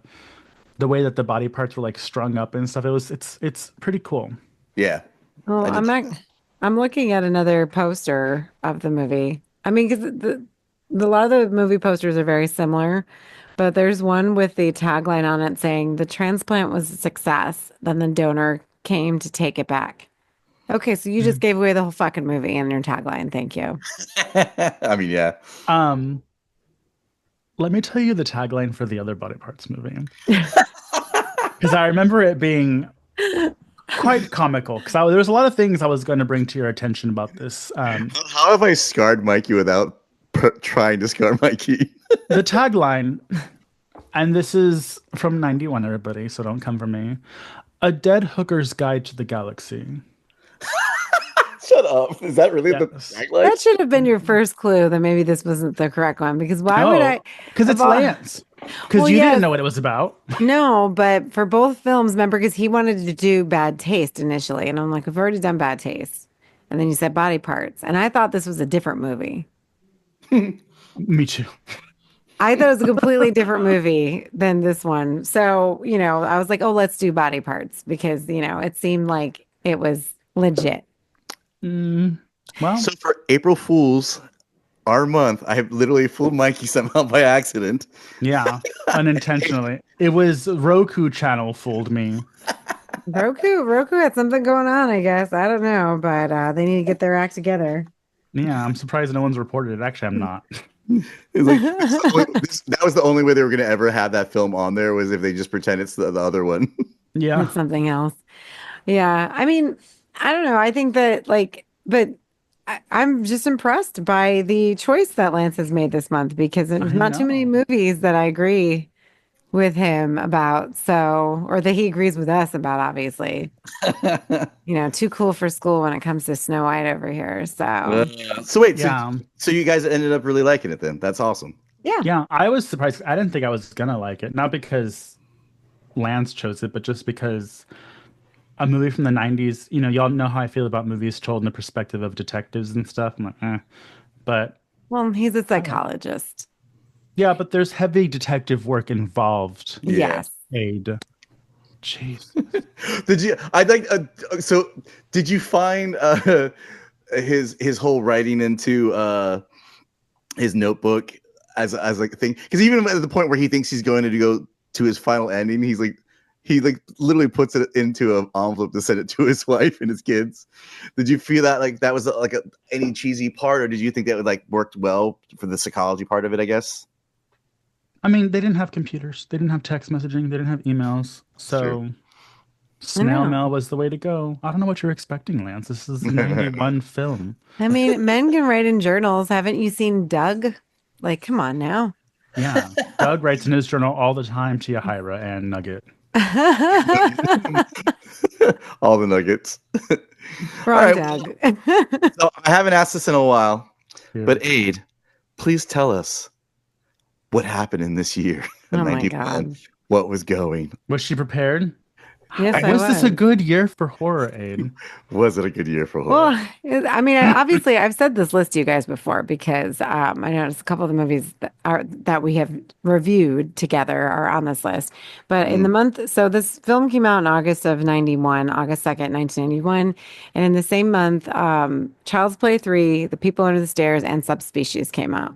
way that the body parts were like strung up and stuff. It's pretty cool. Yeah. Well, I I'm did. not. I'm looking at another poster of the movie. I mean, because a lot of the movie posters are very similar, but there's one with the tagline on it saying the transplant was a success. Then the donor came to take it back. Okay, so you just gave away the whole fucking movie in your tagline. Thank you. I mean, yeah. Um, Let me tell you the tagline for the other body parts movie. Because I remember it being quite comical. Because there was a lot of things I was going to bring to your attention about this. How have I scarred Mikey without trying to scar Mikey? The tagline, and this is from 91, everybody, so don't come for me. A dead hooker's guide to the galaxy. Shut up. Is that really the Yes. tagline? That should have been your first clue that maybe this wasn't the correct one. Because why would I? No, because of it's all- Lance. Because Well, you didn't yes. know what it was about. No, but for both films, remember, because he wanted to do Bad Taste initially, and I'm like, we've already done Bad Taste, and then you said Body Parts, and I thought this was a different movie. Me too. I thought it was a completely different movie than this one. So, I was like, oh, let's do Body Parts because, it seemed like it was legit. Well, So for April Fools, our month, I have literally fooled Mikey somehow by accident. yeah, unintentionally. It was Roku channel fooled me. Roku had something going on, I guess. I don't know, but they need to get their act together. Yeah, I'm surprised no one's reported it. Actually, I'm not. It's like that was the only way they were going to ever have that film on there was if they just pretend it's the other one. Yeah. It's something else. Yeah. I mean, I don't know. I think that but I'm just impressed by the choice that Lance has made this month because there's I not too many know. movies that I agree with him about. So, or that he agrees with us about, obviously. Too cool for school when it comes to Snow White over here. So, So wait, Yeah. so you guys ended up really liking it then? That's awesome. yeah. Yeah, I was surprised. I didn't think I was gonna like it. Not because Lance chose it, but just because a movie from the 90s, y'all know how I feel about movies told in the perspective of detectives and stuff. I'm like, eh. But Well, he's a psychologist. yeah, but there's heavy detective work involved. Yeah. Yes. Aid. Jeez. Did you? I like. So, did you find his whole writing into his notebook as like a thing? Because even at the point where he thinks he's going to go to his final ending, he literally puts it into an envelope to send it to his wife and his kids. Did you feel that like that was like any cheesy part, or did you think that would like worked well for the psychology part of it? I guess. I mean, they didn't have computers. They didn't have text messaging. They didn't have emails. So Sure. snail know. mail was the way to go. I don't know what you're expecting, Lance. This is a 91 film. I mean, men can write in journals. Haven't you seen Doug? Like, come on now. Yeah. Doug writes in his journal all the time to Yahira and Nugget. All the nuggets. Wrong, All right. Doug. So I haven't asked this in a while, Here. but Aid, please tell us what happened in this year. Oh my 91. God. What was going? Was she prepared? Yes, I Was this a was. good year for horror, Aid? Was it a good year for horror? Well, I mean, obviously, I've said this list to you guys before because I noticed a couple of the movies that we have reviewed together are on this list. But in the month, so this film came out in August of 91, August 2nd, 1991. And in the same month, Child's Play 3, The People Under the Stairs, and Subspecies came out.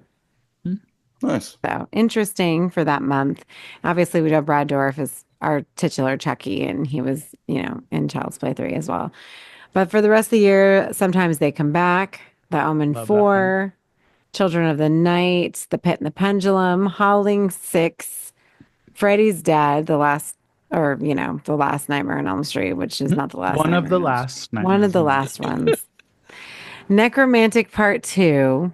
Nice. So interesting for that month. Obviously, we know Brad Dourif is our titular Chucky, and he was, in Child's Play 3 as well. But for the rest of the year, sometimes they come back. The Omen Love that 4, Children of the Night, The Pit and the Pendulum, Howling 6, Freddy's Dead, the last Nightmare on Elm Street, which is not the last. One of Nightmare the on Elm last. Street. One of the last ones. Necromantic Part 2.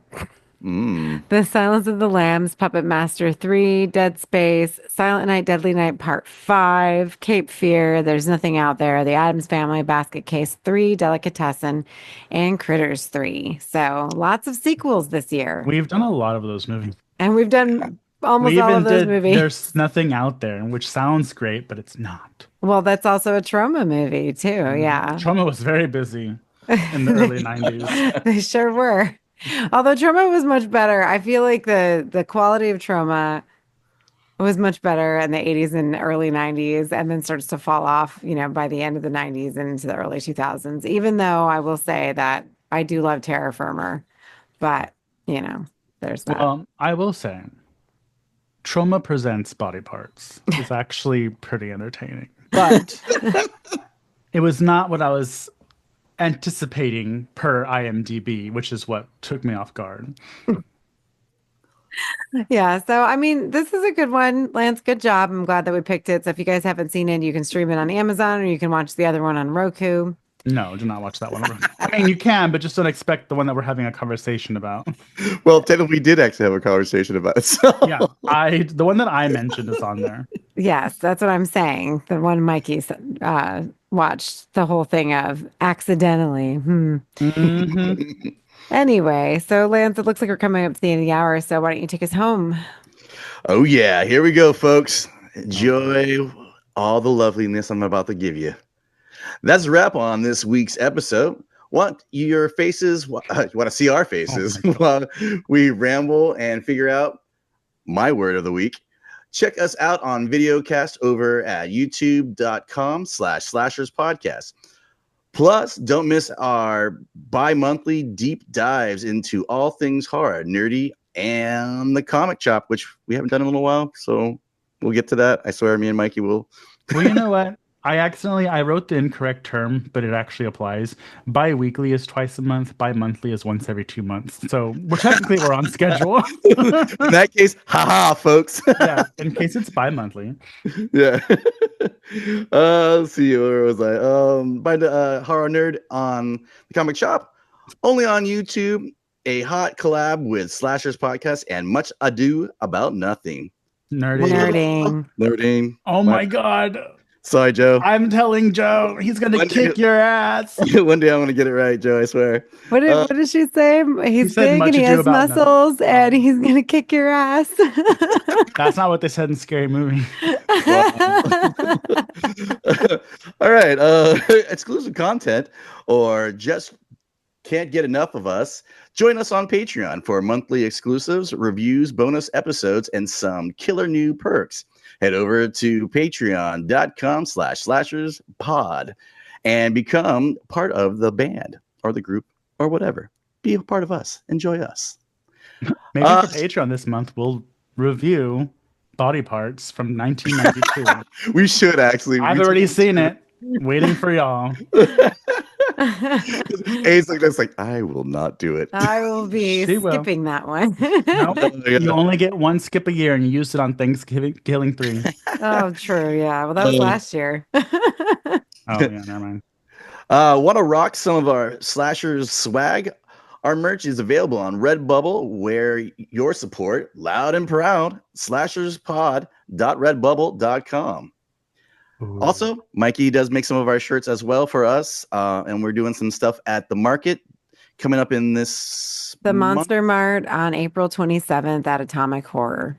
The Silence of the Lambs, Puppet Master 3, Dead Space, Silent Night, Deadly Night Part 5, Cape Fear, There's Nothing Out There, The Addams Family, Basket Case 3, Delicatessen, and Critters 3. So lots of sequels this year. We've done a lot of those movies. And we've done almost We all even of those did movies. There's Nothing Out There, which sounds great, but it's not. Well, that's also a Troma movie too. Yeah. Troma was very busy in the early 90s. They sure were. Although Troma was much better. I feel like the quality of Troma was much better in the 80s and early 90s and then starts to fall off, by the end of the 90s and into the early 2000s. Even though I will say that I do love Terror Firmer, but, there's that. Well, I will say, Troma Presents Body Parts is actually pretty entertaining. But it was not what I was anticipating per IMDb, which is what took me off guard. Yeah, so I mean, this is a good one. Lance, good job. I'm glad that we picked it. So if you guys haven't seen it, you can stream it on Amazon or you can watch the other one on Roku. No, do not watch that one. I mean, you can, but just don't expect the one that we're having a conversation about. Well, technically, we did actually have a conversation about it. So. Yeah, the one that I mentioned is on there. Yes, that's what I'm saying. The one Mikey watched the whole thing of accidentally. Anyway, so Lance, it looks like we're coming up to the end of the hour. So why don't you take us home? Oh, yeah. Here we go, folks. Enjoy all the loveliness I'm about to give you. That's a wrap on this week's episode. Want your faces? You want to see our faces while we ramble and figure out my word of the week? Check us out on videocast over at youtube.com/slasherspodcast. Plus, don't miss our bi-monthly deep dives into all things horror, nerdy, and the comic shop, which we haven't done in a little while. So we'll get to that. I swear me and Mikey will. Well, you know what? I wrote the incorrect term, but it actually applies. Bi-weekly is twice a month. Bi-monthly is once every 2 months. So we're on schedule. In that case, haha, folks. Yeah, in case it's bi-monthly. Yeah. Let's see, where was I? By the Horror Nerd on the comic shop. Only on YouTube. A hot collab with Slashers Podcast and Much Ado About Nothing. Nerding. Oh my God. Sorry, Joe. I'm telling Joe, he's going to kick your ass. One day I'm going to get it right, Joe, I swear. What did she say? He's big and he has muscles and he's going to kick your ass. That's not what they said in Scary Movie. All right. Exclusive content or just can't get enough of us, join us on Patreon for monthly exclusives, reviews, bonus episodes, and some killer new perks. Head over to patreon.com/slasherspod and become part of the band or the group or whatever. Be a part of us. Enjoy us. Maybe for Patreon this month, we'll review Body Parts from 1992. We should actually. I've already seen it. Waiting for y'all. A's like that's like I will not do it. I will be skipping that one. Nope. You only get one skip a year, and you used it on Thanksgiving 3. Oh, true. Yeah. Well, that was last year. Oh yeah, never mind. Want to rock some of our slashers swag? Our merch is available on Redbubble, where your support, loud and proud, slasherspod.redbubble.com. Ooh. Also, Mikey does make some of our shirts as well for us, and we're doing some stuff at the market coming up in this The month. Monster Mart on April 27th at Atomic Horror.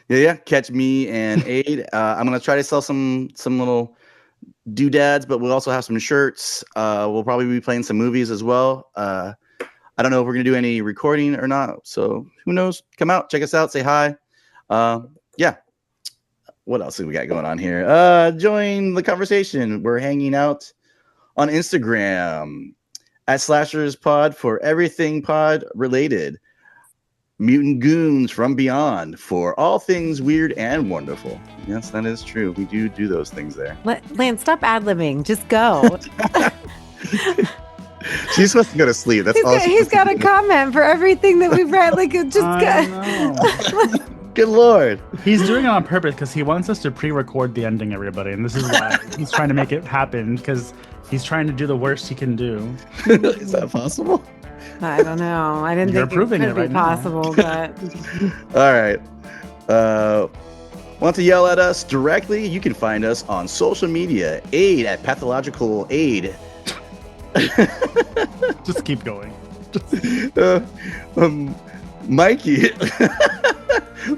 Yeah. Catch me and Aid. I'm gonna try to sell some little doodads, but we'll also have some shirts. We'll probably be playing some movies as well. I don't know if we're gonna do any recording or not, so who knows? Come out, check us out, say hi. Yeah. What else do we got going on here? Join the conversation. We're hanging out on Instagram at Slashers Pod for everything pod related. Mutant Goons from Beyond for all things weird and wonderful. Yes, that is true. We do those things there. Lance, stop ad-libbing. Just go. She's supposed to go to sleep. That's all. He's got a comment for everything that we've read. Like, just go. Good Lord. He's doing it on purpose because he wants us to pre-record the ending, everybody. And this is why he's trying to make it happen, because he's trying to do the worst he can do. Is that possible? I don't know. I didn't You're think it could right be now. possible, but All right. Want to yell at us directly? You can find us on social media. Aid at Pathological Aid. Just keep going. Mikey,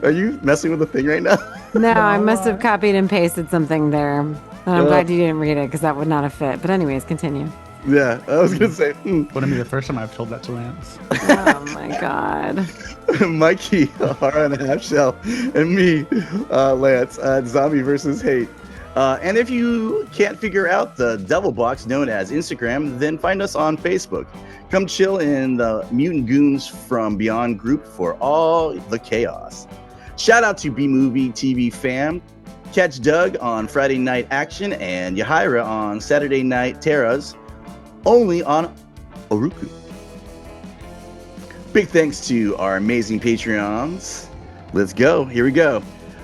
are you messing with the thing right now? no, I must have copied and pasted something there. And I'm glad you didn't read it because that would not have fit. But anyways, continue. Yeah, I was gonna say. Wouldn't be the first time I've told that to Lance. Oh my God. Mikey, R&A Shell, and me, Lance, Zombie versus Hate. And if you can't figure out the devil box known as Instagram, then find us on Facebook. Come chill in the Mutant Goons from Beyond group for all the chaos. Shout out to B-Movie TV fam. Catch Doug on Friday Night Action and Yahira on Saturday Night Terras, only on Oruku. Big thanks to our amazing Patreons. Let's go. Here we go.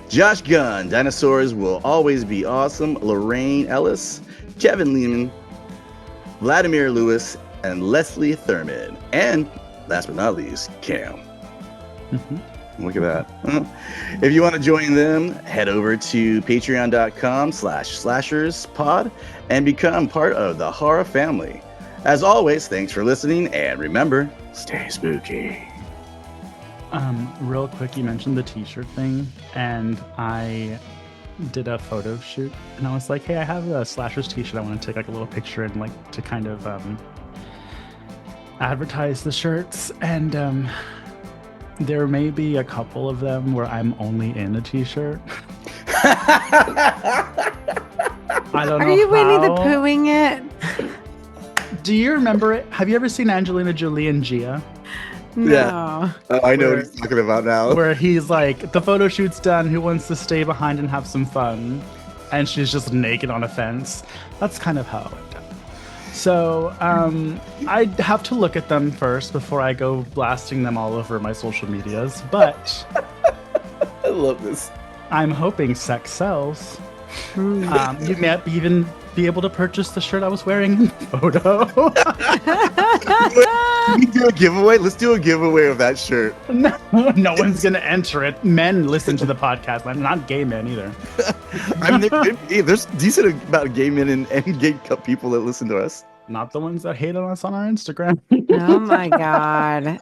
Josh Gunn, Dinosaurs Will Always Be Awesome, Lorraine Ellis, Kevin Lehman, Vladimir Lewis, and Leslie Thurman. And last but not least, Cam. Look at that. If you want to join them, head over to patreon.com/slasherspod and become part of the horror family. As always, thanks for listening, and remember, stay spooky. Real quick, you mentioned the t-shirt thing, and I did a photo shoot, and I was like, hey, I have a Slashers t-shirt. I want to take like a little picture and like to kind of advertise the shirts, and there may be a couple of them where I'm only in a t-shirt. I don't know. Are you Winnie the how. Poohing it? Do you remember it? Have you ever seen Angelina Jolie and Gia? No. Yeah. I know what he's talking about now. Where he's like, the photo shoot's done, who wants to stay behind and have some fun? And she's just naked on a fence. That's kind of how it went down. So I have to look at them first before I go blasting them all over my social medias. But I love this. I'm hoping sex sells. You may even be able to purchase the shirt I was wearing in the photo. Can we do a giveaway? Let's do a giveaway of that shirt. No one's gonna enter it. Men listen to the podcast, man. Not gay men either. I mean, there's decent amount of gay men and gay people that listen to us. Not the ones that hate on us on our Instagram. Oh my God.